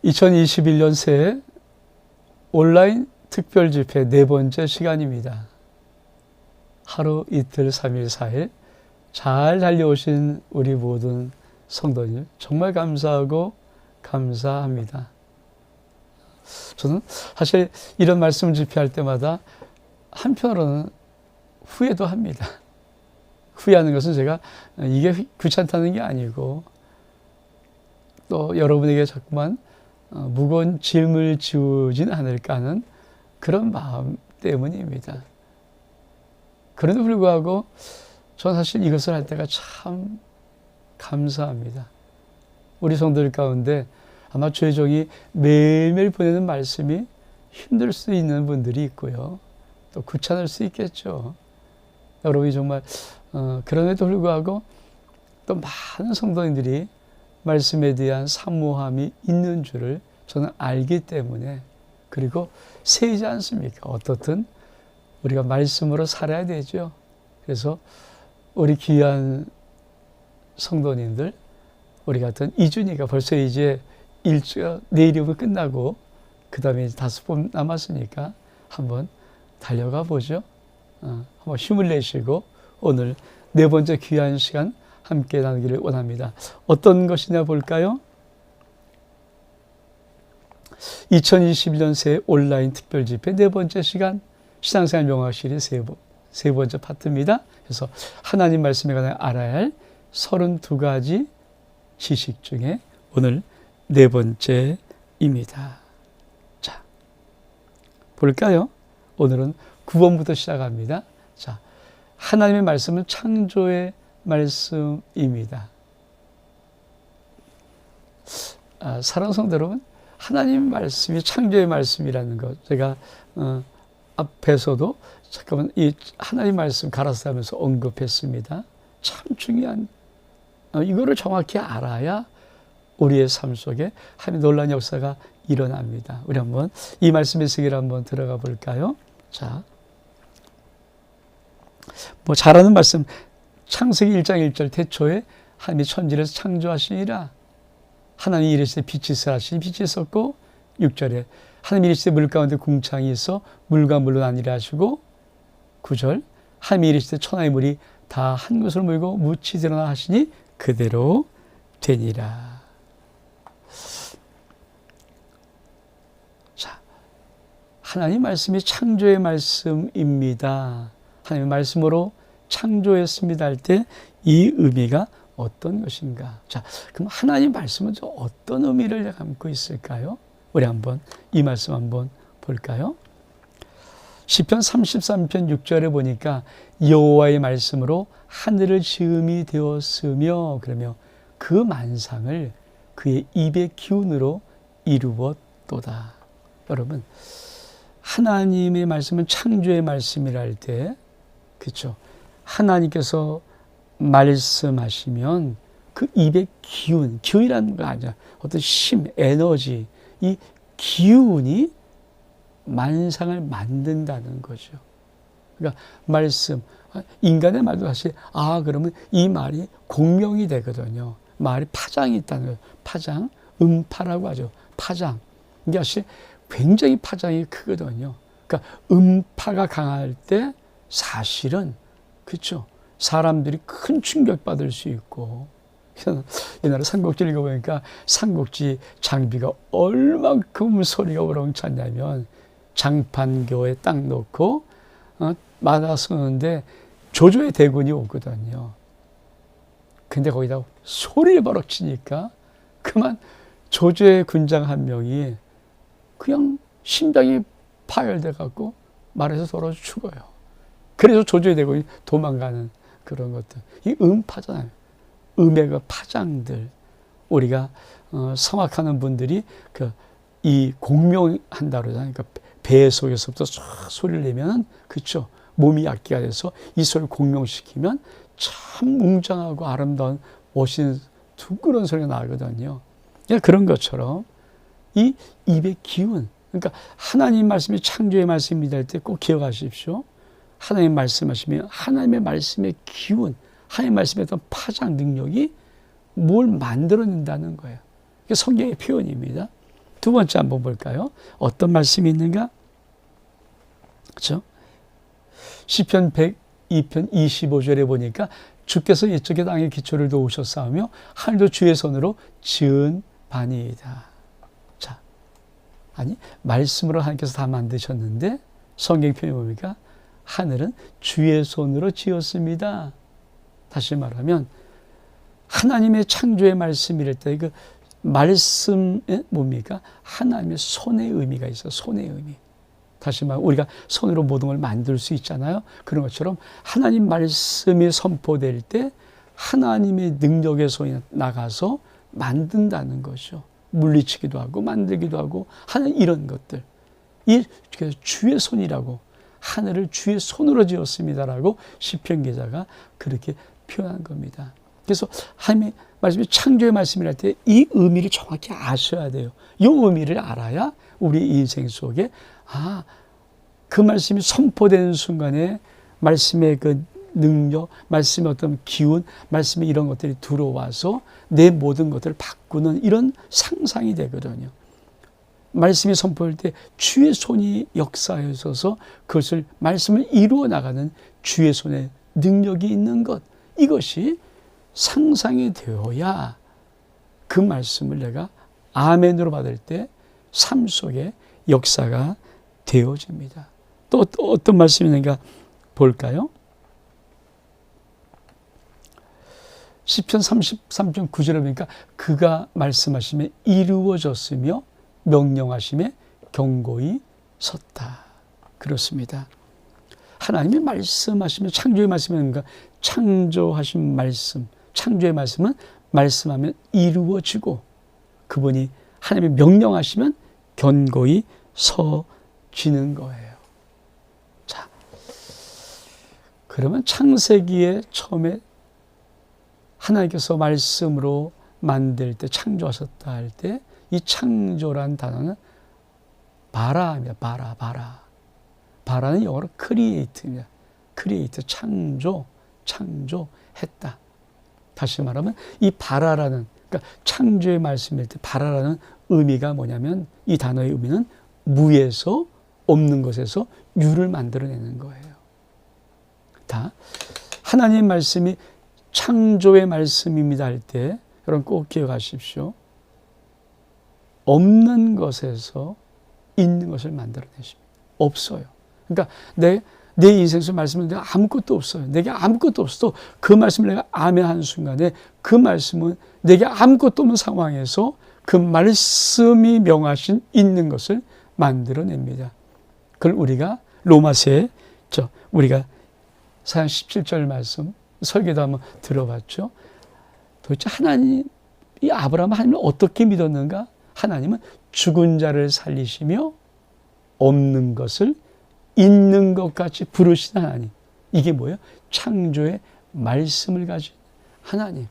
2021년 새해 온라인 특별 집회 네 번째 시간입니다. 하루, 이틀, 3일, 4일 잘 달려오신 우리 모든 성도님 정말 감사하고 감사합니다. 저는 사실 이런 말씀 집회할 때마다 한편으로는 후회도 합니다. 후회하는 것은 제가 이게 귀찮다는 게 아니고 또 여러분에게 자꾸만 무거운 짐을 지우진 않을까 하는 그런 마음 때문입니다. 그럼에도 불구하고 저는 사실 이것을 할 때가 참 감사합니다. 우리 성도들 가운데 아마 주의 종이 매일매일 보내는 말씀이 힘들 수 있는 분들이 있고요. 또 귀찮을 수 있겠죠. 여러분이 정말 그럼에도 불구하고 또 많은 성도님들이 말씀에 대한 사모함이 있는 줄을 저는 알기 때문에, 그리고 세이지 않습니까? 어떻든 우리가 말씀으로 살아야 되죠. 그래서 우리 귀한 성도님들, 우리 같은 이준이가 벌써 이제 일주가 내일이면 끝나고 그 다음에 5번 남았으니까 한번 달려가 보죠. 한번 힘을 내시고 오늘 네 번째 귀한 시간 함께 나누기를 원합니다. 어떤 것이냐 볼까요? 2021년 새 온라인 특별 집회 네 번째 시간 신앙생활 명확실이 세 번째 파트입니다. 그래서 하나님 말씀에 관해 알아야 할 32가지 지식 중에 오늘 네 번째입니다. 자, 볼까요? 오늘은 9번부터 시작합니다. 자, 하나님의 말씀은 창조의 말씀입니다. 사랑하는 성도 여러분, 하나님 말씀이 창조의 말씀이라는 것, 제가 앞에서도 잠깐만 이 하나님 말씀 가라사 하면서 언급했습니다. 참 중요한, 이거를 정확히 알아야 우리의 삶 속에 하나님의 놀라운 역사가 일어납니다. 우리 한번 이 말씀의 세계를 한번 들어가 볼까요? 자, 잘하는 말씀, 창세기 1장 1절 태초에 하나님이 천지를 창조하시니라. 하나님이 이르시되 빛이 있으라 하시니 빛이 있었고, 6절에 하나님이 이르시되 물 가운데 궁창이 있어 물과 물로 나뉘라 하시고, 9절 하나님이 이르시되 천하의 물이 다 한 곳으로 모이고 묻히 드러나 하시니 그대로 되니라. 자, 하나님 말씀이 창조의 말씀입니다. 하나님의 말씀으로 창조했습니다 할 때 이 의미가 어떤 것인가? 자, 그럼 하나님 말씀은 어떤 의미를 담고 있을까요? 우리 한번 이 말씀 한번 볼까요? 시편 33편 6절에 보니까 여호와의 말씀으로 하늘을 지음이 되었으며, 그러며 그 만상을 그의 입의 기운으로 이루었도다. 여러분, 하나님의 말씀은 창조의 말씀이라 할 때, 그렇죠? 하나님께서 말씀하시면 그 입의 기운이라는 거 아니야. 어떤 힘, 에너지, 이 기운이 만상을 만든다는 거죠. 그러니까 말씀, 인간의 말도 사실 그러면 이 말이 공명이 되거든요. 말이 파장이 있다는 거예요. 파장, 음파라고 하죠. 파장. 이게 사실 굉장히 파장이 크거든요. 그러니까 음파가 강할 때 사실은, 그렇죠, 사람들이 큰 충격받을 수 있고, 옛날에 삼국지 읽어보니까 삼국지 장비가 얼만큼 소리가 우렁찼냐면, 장판교에 딱 놓고 맞아서는데 조조의 대군이 오거든요. 근데 거기다 소리를 버럭 치니까 그만 조조의 군장 한 명이 그냥 심장이 파열돼 갖고 말에서 돌아서 죽어요. 그래서 조조의 대군이 도망가는 그런 것들. 이 음파잖아요. 음의 그 파장들. 우리가 성악하는 분들이 이 공명한다 그러잖아요. 그러니까 배 속에서부터 쫙 소리를 내면, 그렇죠, 몸이 악기가 돼서 이 소리를 공명시키면 참 웅장하고 아름다운 멋있는 두꺼운 소리가 나거든요. 그런 것처럼 이 입의 기운, 그러니까 하나님 말씀이 창조의 말씀이다 할 때 꼭 기억하십시오. 하나님 말씀하시면 하나님의 말씀의 기운, 하나님의 말씀의 어떤 파장 능력이 뭘 만들어낸다는 거예요. 이게 성경의 표현입니다. 두 번째 한번 볼까요? 어떤 말씀이 있는가? 그렇죠? 시편 102편 25절에 보니까 주께서 이쪽에 땅에 기초를 놓으셨사오며 하늘도 주의 손으로 지은 바니이다. 자, 아니 말씀으로 하나님께서 다 만드셨는데 성경 표현이 뭡니까? 하늘은 주의 손으로 지었습니다. 다시 말하면 하나님의 창조의 말씀이랄 때 그 말씀에 뭡니까? 하나님의 손의 의미가 있어요. 손의 의미. 다시 말하면 우리가 손으로 모든 걸 만들 수 있잖아요. 그런 것처럼 하나님 말씀이 선포될 때 하나님의 능력의 손이 나가서 만든다는 거죠. 물리치기도 하고 만들기도 하고 하는 이런 것들. 이 주의 손이라고, 하늘을 주의 손으로 지었습니다라고 시편 기자가 그렇게 표현한 겁니다. 그래서 하나님의 말씀이 창조의 말씀이랄 때 이 의미를 정확히 아셔야 돼요. 이 의미를 알아야 우리 인생 속에 그 말씀이 선포되는 순간에 말씀의 그 능력, 말씀의 어떤 기운, 말씀의 이런 것들이 들어와서 내 모든 것들을 바꾸는 이런 상상이 되거든요. 말씀이 선포할 때 주의 손이 역사에 있어서 그것을 말씀을 이루어 나가는 주의 손에 능력이 있는 것, 이것이 상상이 되어야 그 말씀을 내가 아멘으로 받을 때 삶 속에 역사가 되어집니다. 또 어떤 말씀이 있는가 볼까요? 시편 33편 9절에 보니까 그가 말씀하심에 이루어졌으며 명령하심에 경고히 섰다. 그렇습니다. 하나님이 말씀하시면 창조의 말씀인가? 창조하신 말씀, 창조의 말씀은 말씀하면 이루어지고 그분이 하나님이 명령하시면 견고히 서지는 거예요. 자, 그러면 창세기에 처음에 하나님께서 말씀으로 만들 때 창조하셨다 할 때 이 창조란 단어는 바라입니다. 바라는 영어로 create입니다. create, 창조했다. 다시 말하면 이 바라라는, 그러니까 창조의 말씀일 때 바라라는 의미가 뭐냐면 이 단어의 의미는 무에서 없는 것에서 유를 만들어내는 거예요. 다 하나님 말씀이 창조의 말씀입니다 할 때 여러분 꼭 기억하십시오. 없는 것에서 있는 것을 만들어내십니다. 없어요. 그러니까 내 인생 속 말씀은 내가 아무것도 없어요. 내게 아무것도 없어도 그 말씀을 내가 아멘하는 순간에 그 말씀은 내게 아무것도 없는 상황에서 그 말씀이 명하신 있는 것을 만들어냅니다. 그걸 우리가 로마서에 우리가 4장 17절 말씀 설교도 한번 들어봤죠. 도대체 하나님이 하나님을 어떻게 믿었는가? 하나님은 죽은 자를 살리시며 없는 것을 있는 것 같이 부르신 하나님. 이게 뭐예요? 창조의 말씀을 가진 하나님.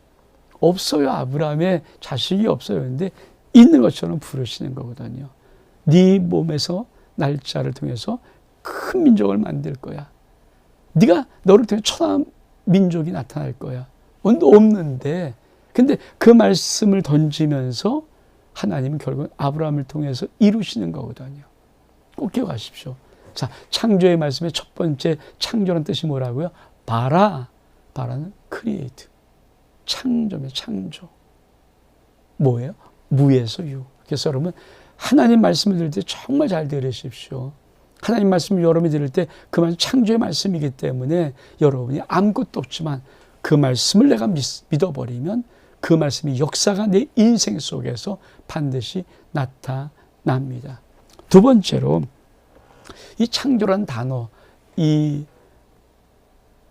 없어요. 아브라함의 자식이 없어요. 근데 있는 것처럼 부르시는 거거든요. 네 몸에서 날짜를 통해서 큰 민족을 만들 거야. 너를 통해 천하 민족이 나타날 거야. 없는데 근데 그 말씀을 던지면서 하나님은 결국 아브라함을 통해서 이루시는 거거든요. 꼭 기억하십시오. 자, 창조의 말씀의 첫 번째 창조라는 뜻이 뭐라고요? 바라는 create. 창조입니다. 창조. 뭐예요? 무에서 유. 그래서 여러분 하나님 말씀을 들을 때 정말 잘 들으십시오. 하나님 말씀을 여러분이 들을 때 그 말씀 창조의 말씀이기 때문에 여러분이 아무것도 없지만 그 말씀을 내가 믿어버리면 그 말씀이 역사가 내 인생 속에서 반드시 나타납니다. 두 번째로 이 창조란 단어, 이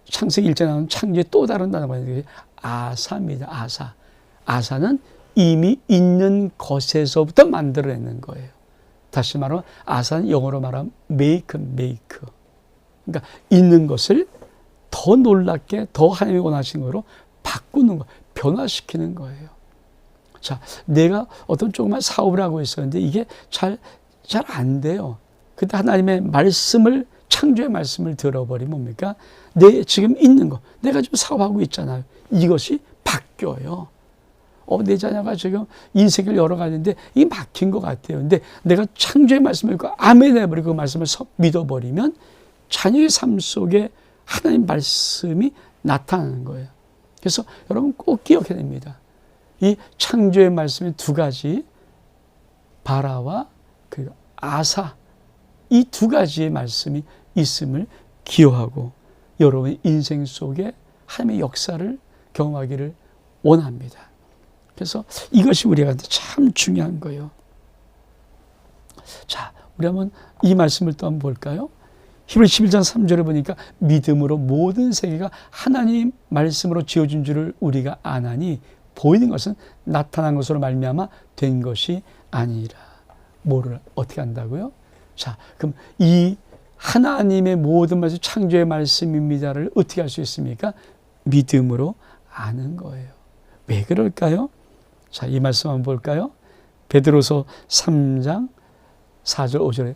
창세기 1장에 나오는 창조의 또 다른 단어가 있는데 아사입니다. 아사는 이미 있는 것에서부터 만들어내는 거예요. 다시 말하면 아사는 영어로 말하면 make. 그러니까 있는 것을 더 놀랍게 더 하나님이 원하시는 거로 바꾸는 거, 변화시키는 거예요. 자, 내가 어떤 조그만 사업을 하고 있었는데 이게 잘 안 돼요. 그때 하나님의 말씀을, 창조의 말씀을 들어버리면 뭡니까? 내 지금 있는 거, 내가 지금 사업하고 있잖아요. 이것이 바뀌어요. 내 자녀가 지금 인생을 열어가는데 이게 막힌 것 같아요. 근데 내가 창조의 말씀을 읽고 아멘 해버리고 그 말씀을 믿어버리면 자녀의 삶 속에 하나님 말씀이 나타나는 거예요. 그래서 여러분 꼭 기억해야 됩니다. 이 창조의 말씀이 두 가지, 바라와 그리고 아사, 이 두 가지의 말씀이 있음을 기억하고 여러분의 인생 속에 하나님의 역사를 경험하기를 원합니다. 그래서 이것이 우리한테 참 중요한 거예요. 자, 우리 한번 이 말씀을 또 한번 볼까요? 히브리서 11장 3절에 보니까 믿음으로 모든 세계가 하나님 말씀으로 지어진 줄을 우리가 아나니 보이는 것은 나타난 것으로 말미암아 된 것이 아니라. 뭐를 어떻게 한다고요? 자, 그럼 이 하나님의 모든 말씀, 창조의 말씀입니다를 어떻게 할 수 있습니까? 믿음으로 아는 거예요. 왜 그럴까요? 자, 이 말씀 한번 볼까요? 베드로서 3장 4절 5절에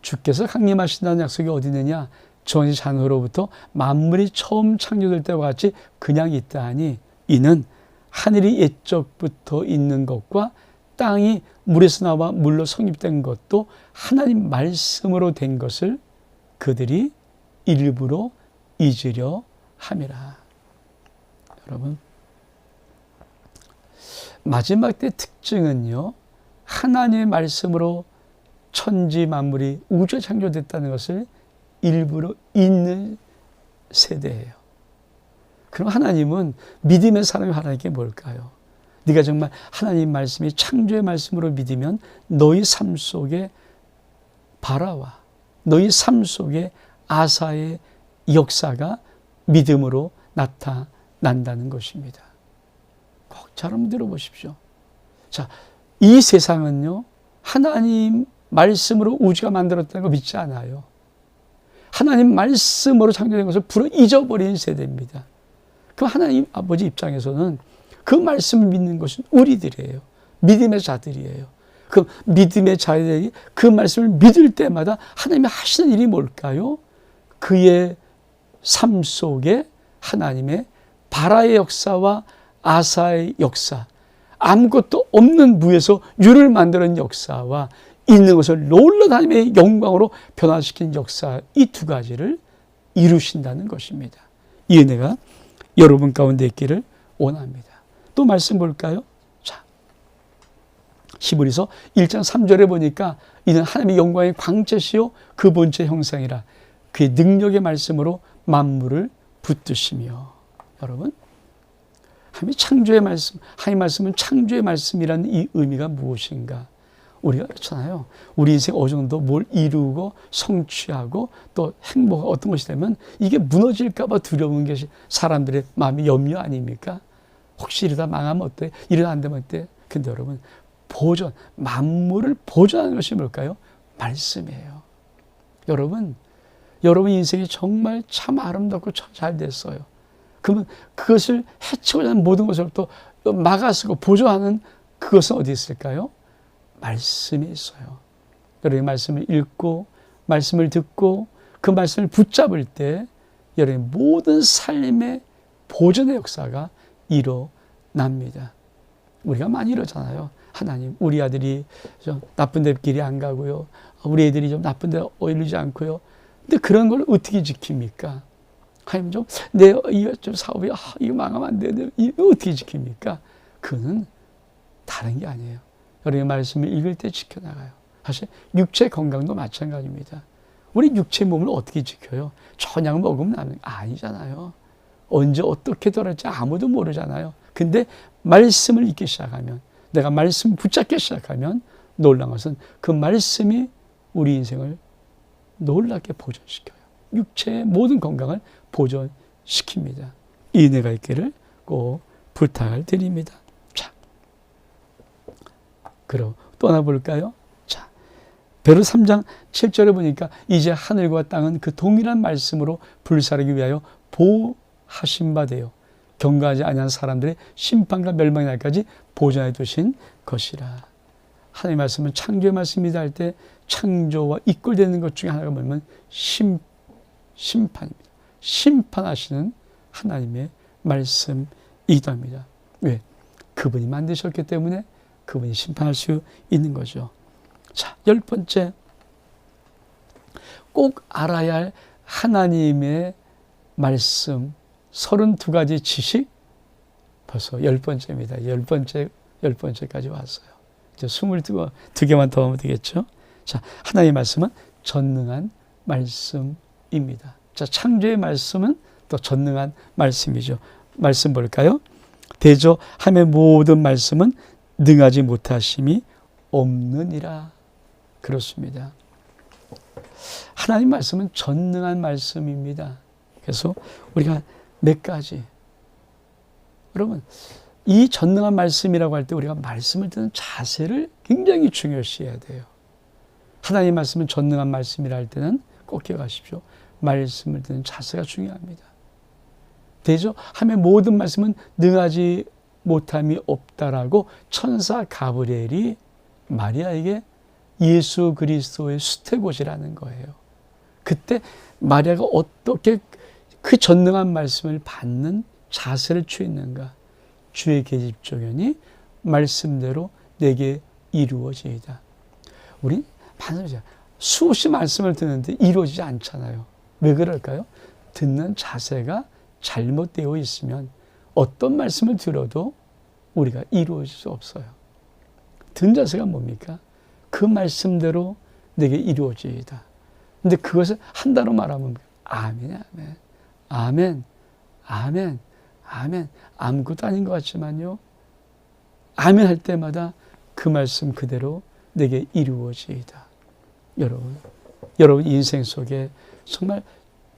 주께서 강림하신다는 약속이 어디 있느냐? 전이 잔후로부터 만물이 처음 창조될 때와 같이 그냥 있다 하니 이는 하늘이 옛적부터 있는 것과 땅이 물에서 나와 물로 성립된 것도 하나님 말씀으로 된 것을 그들이 일부러 잊으려 함이라. 여러분, 마지막 때 특징은요, 하나님의 말씀으로 천지 만물이 우주에 창조됐다는 것을 일부러 잊는 세대예요. 그럼 하나님은 믿음의 사람이 하나님께 뭘까요? 네가 정말 하나님 말씀이 창조의 말씀으로 믿으면 너희 삶 속에 바라와 너희 삶 속에 아사의 역사가 믿음으로 나타난다는 것입니다. 꼭 잘 한번 들어보십시오. 자, 이 세상은요, 하나님 말씀으로 우주가 만들었다는 거 믿지 않아요. 하나님 말씀으로 창조된 것을 불어 잊어버린 세대입니다. 그럼 하나님 아버지 입장에서는 그 말씀을 믿는 것은 우리들이에요. 믿음의 자들이에요. 그 믿음의 자들이 그 말씀을 믿을 때마다 하나님이 하시는 일이 뭘까요? 그의 삶 속에 하나님의 바라의 역사와 아사의 역사, 아무것도 없는 무에서 유를 만드는 역사와 있는 것을 놀라운 하나님의 영광으로 변화시키는 역사, 이 두 가지를 이루신다는 것입니다. 이 은혜가 여러분 가운데 있기를 원합니다. 또 말씀 볼까요? 자, 히브리서 1장 3절에 보니까 이는 하나님의 영광의 광채시요 그 본체 형상이라 그의 능력의 말씀으로 만물을 붙드시며. 여러분, 하나님의 창조의 말씀, 하나님의 말씀은 창조의 말씀이라는 이 의미가 무엇인가? 우리가 그렇잖아요. 우리 인생 어느 정도 뭘 이루고 성취하고 또 행복 어떤 것이 되면 이게 무너질까 봐 두려운 것이 사람들의 마음의 염려 아닙니까? 혹시 이러다 망하면 어때? 이러다 안 되면 어때? 근데 여러분, 보존, 만물을 보존하는 것이 뭘까요? 말씀이에요. 여러분 인생이 정말 참 아름답고 참 잘 됐어요. 그러면 그것을 해치고자 하는 모든 것을 또 막아서고 보존하는 그것은 어디 있을까요? 말씀이 있어요. 여러분이 말씀을 읽고 말씀을 듣고 그 말씀을 붙잡을 때 여러분의 모든 삶의 보존의 역사가 일어납니다. 우리가 많이 이러잖아요. 하나님, 우리 아들이 좀 나쁜 데 길이 안 가고요. 우리 애들이 좀 나쁜 데 어울리지 않고요. 근데 그런 걸 어떻게 지킵니까? 하나님 이거 좀 사업이, 이거 망하면 안 돼. 이거 어떻게 지킵니까? 그거는 다른 게 아니에요. 여러분의 말씀을 읽을 때 지켜나가요. 사실 육체 건강도 마찬가지입니다. 우리 육체 몸을 어떻게 지켜요? 저녁 먹으면 아니잖아요. 언제 어떻게 돌아갈지 아무도 모르잖아요. 근데 말씀을 읽기 시작하면, 내가 말씀 붙잡기 시작하면 놀라운 것은 그 말씀이 우리 인생을 놀랍게 보존시켜요. 육체의 모든 건강을 보존시킵니다. 이 은혜가 있기를 꼭 부탁을 드립니다. 자, 그럼 또 하나 볼까요? 자, 베드로 3장 7절에 보니까 이제 하늘과 땅은 그 동일한 말씀으로 불사르기 위하여 보하신 바 되어 경건하지 아니한 사람들의 심판과 멸망의 날까지 보존해 두신 것이라. 하나님의 말씀은 창조의 말씀이다 할 때 창조와 이끌되는 것 중에 하나가 뭐냐면 심판입니다. 심판하시는 하나님의 말씀이기도 합니다. 왜? 그분이 만드셨기 때문에 그분이 심판할 수 있는 거죠. 자, 10번째, 꼭 알아야 할 하나님의 말씀 32가지 지식, 벌써 10번째입니다. 10번째까지 왔어요. 이제 22개만 더 하면 되겠죠. 자, 하나님의 말씀은 전능한 말씀입니다. 자, 창조의 말씀은 또 전능한 말씀이죠. 말씀 볼까요? 대저함의 모든 말씀은 능하지 못하심이 없느니라. 그렇습니다. 하나님 말씀은 전능한 말씀입니다. 그래서 우리가 몇 가지, 여러분, 이 전능한 말씀이라고 할 때 우리가 말씀을 듣는 자세를 굉장히 중요시해야 돼요. 하나님 말씀은 전능한 말씀이라 할 때는 꼭 기억하십시오. 말씀을 듣는 자세가 중요합니다. 대저함의 모든 말씀은 능하지 못함이 없다라고 천사 가브리엘이 마리아에게 예수 그리스도의 수태고지라는 거예요. 그때 마리아가 어떻게 그 전능한 말씀을 받는 자세를 취했는가? 주의 계집종연이 말씀대로 내게 이루어지이다. 우리 수없이 말씀을 듣는데 이루어지지 않잖아요. 왜 그럴까요? 듣는 자세가 잘못되어 있으면 어떤 말씀을 들어도 우리가 이루어질 수 없어요. 듣는 자세가 뭡니까? 그 말씀대로 내게 이루어지이다. 근데 그것을 한다로 말하면 아멘, 아멘, 아멘, 아멘, 아멘. 아무것도 아닌 것 같지만요. 아멘 할 때마다 그 말씀 그대로 내게 이루어지이다. 여러분 인생 속에 정말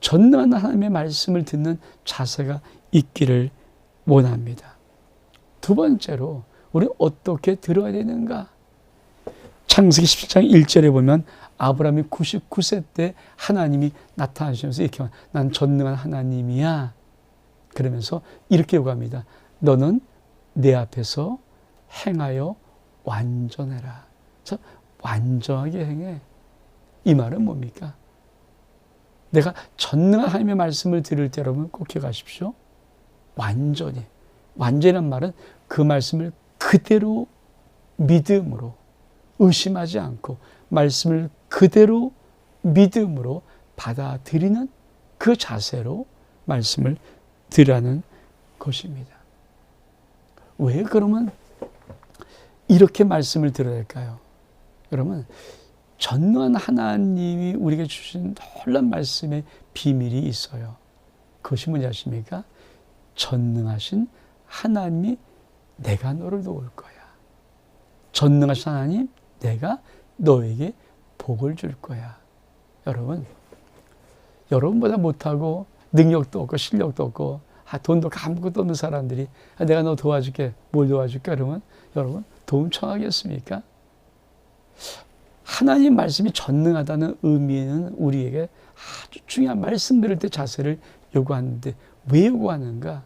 전능한 하나님의 말씀을 듣는 자세가 있기를 원합니다. 두 번째로 우리는 어떻게 들어야 되는가? 창세기 17장 1절에 보면 아브라함이 99세 때 하나님이 나타나시면서 이렇게 난 전능한 하나님이야. 그러면서 이렇게 요구합니다. 너는 내 앞에서 행하여 완전해라. 그래서 완전하게 행해. 이 말은 뭡니까? 내가 전능한 하나님의 말씀을 들을 때 여러분 꼭 기억하십시오. 완전이란 말은 그 말씀을 그대로 믿음으로 의심하지 않고 말씀을 그대로 믿음으로 받아들이는 그 자세로 말씀을 들으라는 것입니다. 왜 그러면 이렇게 말씀을 들어야 할까요? 여러분, 전능한 하나님이 우리에게 주신 놀라운 말씀의 비밀이 있어요. 그것이 뭔지 아십니까? 전능하신 하나님이 내가 너를 도울 거야. 전능하신 하나님, 내가 너에게 복을 줄 거야. 여러분보다 못하고 능력도 없고 실력도 없고 돈도 아무것도 없는 사람들이 내가 너 도와줄게. 뭘 도와줄까? 그러면 여러분 도움 청하겠습니까? 하나님 말씀이 전능하다는 의미는 우리에게 아주 중요한 말씀 들을 때 자세를 요구하는데 왜 요구하는가?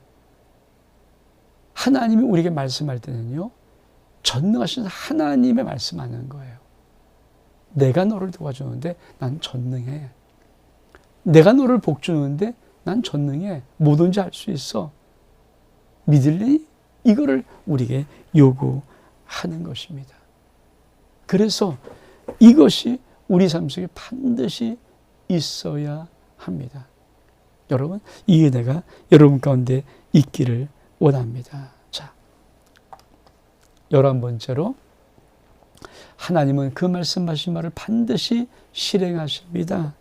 하나님이 우리에게 말씀할 때는요. 전능하신 하나님의 말씀하는 거예요. 내가 너를 도와주는데 난 전능해. 내가 너를 복주는데 난 전능해. 뭐든지 할 수 있어. 믿을래? 이거를 우리에게 요구하는 것입니다. 그래서 이것이 우리 삶 속에 반드시 있어야 합니다. 여러분, 이 은혜가 여러분 가운데 있기를 원합니다. 자, 11번째로 하나님은 그 말씀하신 말을 반드시 실행하십니다.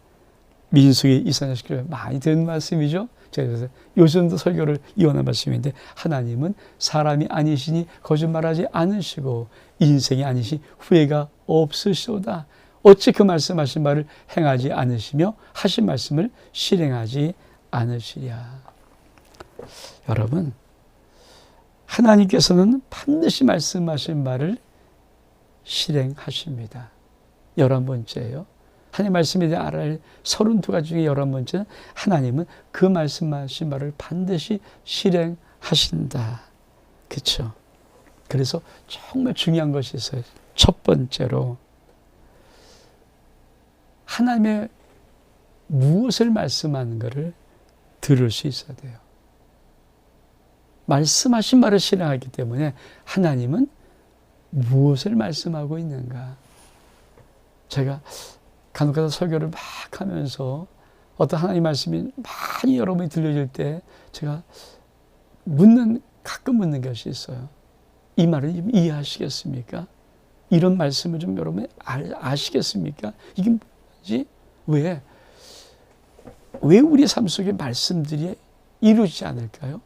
민수기 24절 많이 듣는 말씀이죠. 제가 요즘도 설교를 이어난 말씀인데 하나님은 사람이 아니시니 거짓말하지 않으시고 인생이 아니시 후회가 없으시도다. 어찌 그 말씀하신 말을 행하지 않으시며 하신 말씀을 실행하지 않으시랴. 여러분, 하나님께서는 반드시 말씀하신 말을 실행하십니다. 11번째예요. 하나님 말씀에 대해 알아야 할 32가지 중에 11번째는 하나님은 그 말씀하신 말을 반드시 실행하신다. 그렇죠? 그래서 정말 중요한 것이 있어요. 첫 번째로 하나님의 무엇을 말씀하는 것을 들을 수 있어야 돼요. 말씀하신 말을 신앙하기 때문에 하나님은 무엇을 말씀하고 있는가? 제가 간혹가다 설교를 막 하면서 어떤 하나님 말씀이 많이 여러분이 들려질 때 제가 가끔 묻는 것이 있어요. 이 말을 이해하시겠습니까? 이런 말씀을 좀 여러분이 아시겠습니까? 이게 뭐지? 왜 우리 삶 속에 말씀들이 이루어지지 않을까요?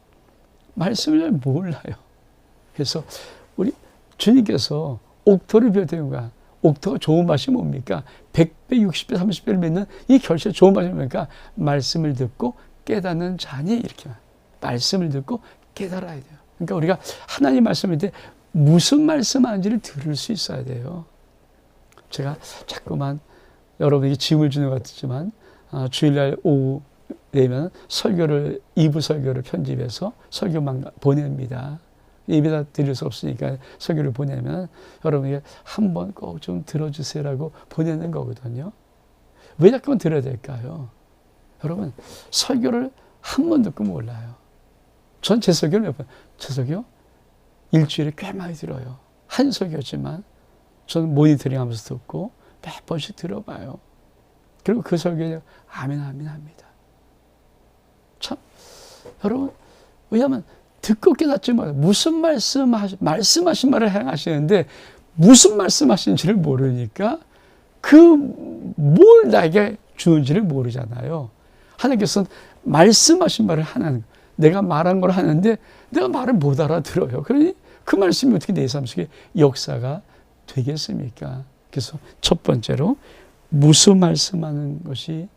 말씀을 잘 몰라요. 그래서 우리 주님께서 옥토를 비워드린 옥토가 좋은 맛이 뭡니까? 100배, 60배, 30배를 맺는 이 결실의 좋은 맛이 뭡니까? 말씀을 듣고 깨닫는 자니 이렇게 말씀을 듣고 깨달아야 돼요. 그러니까 우리가 하나님 말씀일 때 무슨 말씀하는지를 들을 수 있어야 돼요. 제가 자꾸만 여러분에게 짐을 주는 것 같지만 주일날 오후 되면 2부 설교를 편집해서 설교만 보냅니다. 예배다 드릴 수 없으니까 설교를 보내면 여러분에게 한번 꼭 좀 들어주세요라고 보내는 거거든요. 왜 자꾸만 들어야 될까요? 여러분 설교를 한 번 듣고 몰라요. 전 제 설교를 몇 번, 제 설교 일주일에 꽤 많이 들어요. 한 설교지만 저는 모니터링하면서 듣고 몇 번씩 들어봐요. 그리고 그 설교에 아멘 아멘 합니다. 참 여러분 왜냐하면 듣고 깨닫지 말아요. 무슨 말씀하신 말을 행하시는데 무슨 말씀하신지를 모르니까 뭘 나에게 주는지를 모르잖아요. 하나님께서는 말씀하신 말을 하는 내가 말한 걸 하는데 내가 말을 못 알아들어요. 그러니 그 말씀이 어떻게 내 삶 속에 역사가 되겠습니까? 그래서 첫 번째로 무슨 말씀하는 것이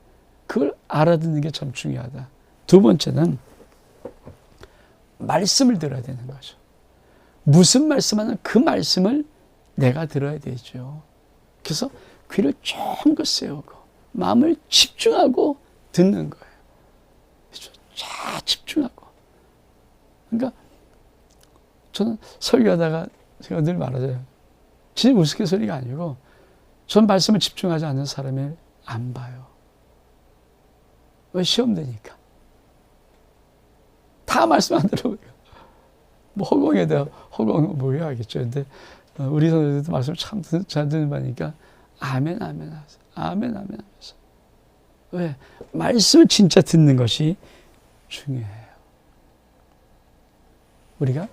그걸 알아듣는 게 참 중요하다. 두 번째는 말씀을 들어야 되는 거죠. 무슨 말씀하는 그 말씀을 내가 들어야 되죠. 그래서 귀를 쫑긋 세우고 마음을 집중하고 듣는 거예요. 자 집중하고. 그러니까 저는 설교하다가 제가 늘 말하잖아요. 진짜 우스갯소리가 아니고 전 말씀을 집중하지 않는 사람을 안 봐요. 왜? 시험 되니까. 다 말씀 안 들어보니까. 뭐 허공은 뭐 해야겠죠. 근데 우리 선생님도 말씀을 참 잘 듣는 바니까 아멘 아멘 하세요. 아멘 아멘 하면서. 왜? 말씀을 진짜 듣는 것이 중요해요. 우리가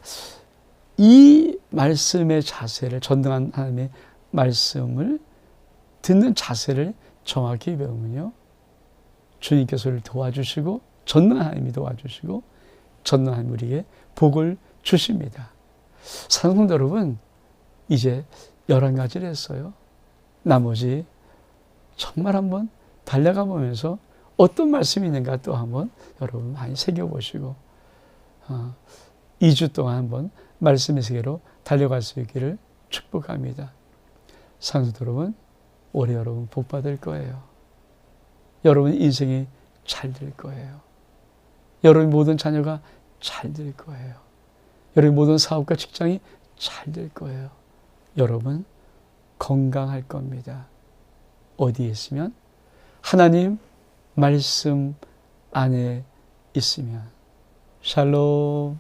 이 말씀의 자세를 전능한 하나님의 말씀을 듣는 자세를 정확히 배우면요. 주님께서 우리를 도와주시고 전능한 하나님이 도와주시고 전능한 하나님 우리에게 복을 주십니다. 사랑하는 여러분 이제 11가지를 했어요. 나머지 정말 한번 달려가 보면서 어떤 말씀이 있는가 또 한번 여러분 많이 새겨보시고 2주 동안 한번 말씀의 세계로 달려갈 수 있기를 축복합니다. 사랑하는 여러분 올해 여러분 복 받을 거예요. 여러분 인생이 잘 될 거예요. 여러분 모든 자녀가 잘 될 거예요. 여러분 모든 사업과 직장이 잘 될 거예요. 여러분 건강할 겁니다. 어디에 있으면? 하나님 말씀 안에 있으면. 샬롬.